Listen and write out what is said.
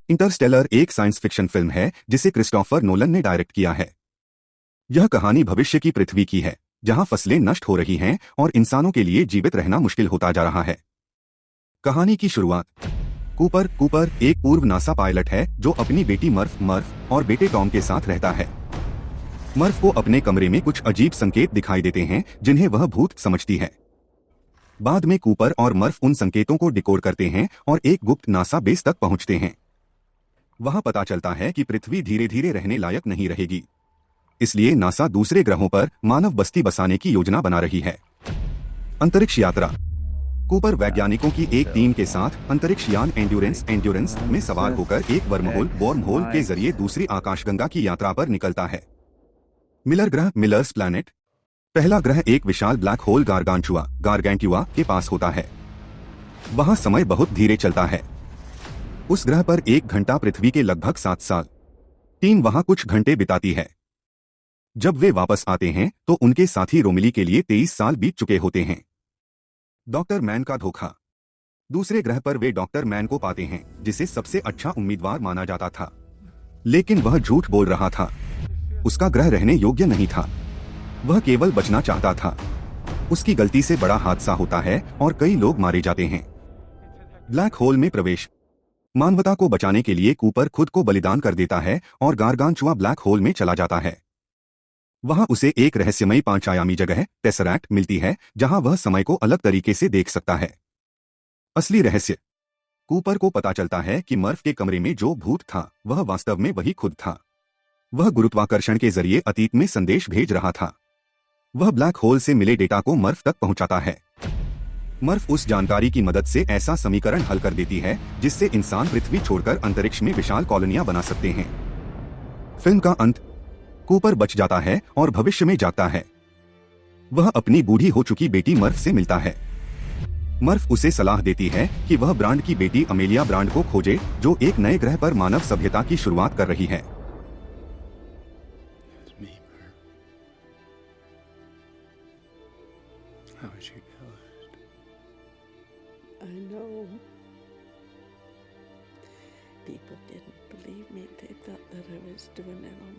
Interstellar एक science fiction film है जिसे क्रिस्टोफर नोलन ने डायरेक्ट किया है। यह कहानी भविष्य की पृथ्वी की है, जहां फसलें नष्ट हो रही हैं और इंसानों के लिए जीवित रहना मुश्किल होता जा रहा है। कहानी की शुरुआत। कूपर कूपर एक पूर्व नासा पायलट है जो अपनी बेटी मर्फ मर्फ और बेटे टॉम के साथ रहता है। मर्फ को अपने कमरे में कुछ अजीब संकेत दिखाई देते हैं जिन्हें वह भूत समझती है। बाद में कूपर और मर्फ उन संकेतों को डिकोड करते हैं और एक गुप्त नासा बेस तक पहुंचते हैं। वहां पता चलता है कि पृथ्वी धीरे धीरे रहने लायक नहीं रहेगी, इसलिए नासा दूसरे ग्रहों पर मानव बस्ती बसाने की योजना बना रही है। अंतरिक्ष यात्रा। कूपर वैज्ञानिकों की एक टीम के साथ अंतरिक्ष यान एंड्योरेंस एंड्योरेंस में सवार होकर एक वर्म होल के जरिए दूसरी आकाशगंगा की यात्रा पर निकलता है। मिलर ग्रह मिलर्स प्लैनेट। पहला ग्रह एक विशाल ब्लैक होल गारगेंटुआ के पास होता है। वहां समय बहुत धीरे चलता है। उस ग्रह पर एक घंटा पृथ्वी के लगभग 7 साल। टीम वहां कुछ घंटे बिताती है। जब वे वापस आते हैं तो उनके साथी रोमिली के लिए 23 साल बीत चुके होते हैं। डॉक्टर मैन का धोखा। दूसरे ग्रह पर वे डॉक्टर मैन को पाते हैं जिसे सबसे अच्छा उम्मीदवार माना जाता था, लेकिन वह झूठ बोल रहा था। उसका ग्रह रहने योग्य नहीं था, वह केवल बचना चाहता था। उसकी गलती से बड़ा हादसा होता है और कई लोग मारे जाते हैं। ब्लैक होल में प्रवेश। मानवता को बचाने के लिए कूपर खुद को बलिदान कर देता है और गारगांचुआ ब्लैक होल में चला जाता है। वहां उसे एक रहस्यमयी 5 आयामी जगह टेसरैक्ट मिलती है जहां वह समय को अलग तरीके से देख सकता है। असली रहस्य। कूपर को पता चलता है कि मर्फ के कमरे में जो भूत था वह वास्तव में वही खुद था। वह गुरुत्वाकर्षण के जरिए अतीत में संदेश भेज रहा था। वह ब्लैक होल से मिले डेटा को मर्फ तक पहुंचाता है। मर्फ उस जानकारी की मदद से ऐसा समीकरण हल कर देती है जिससे इंसान पृथ्वी छोड़कर अंतरिक्ष में विशाल कॉलोनियां बना सकते हैं। फिल्म का अंत। कूपर बच जाता है और भविष्य में जाता है। वह अपनी बूढ़ी हो चुकी बेटी मर्फ से मिलता है। मर्फ उसे सलाह देती है कि वह ब्रांड की बेटी अमेलिया ब्रांड को खोजे जो एक नए ग्रह पर मानव सभ्यता की शुरुआत कर रही है। It's me, Bert. How was your ghost? I know. People didn't believe me. They thought that I was doing it on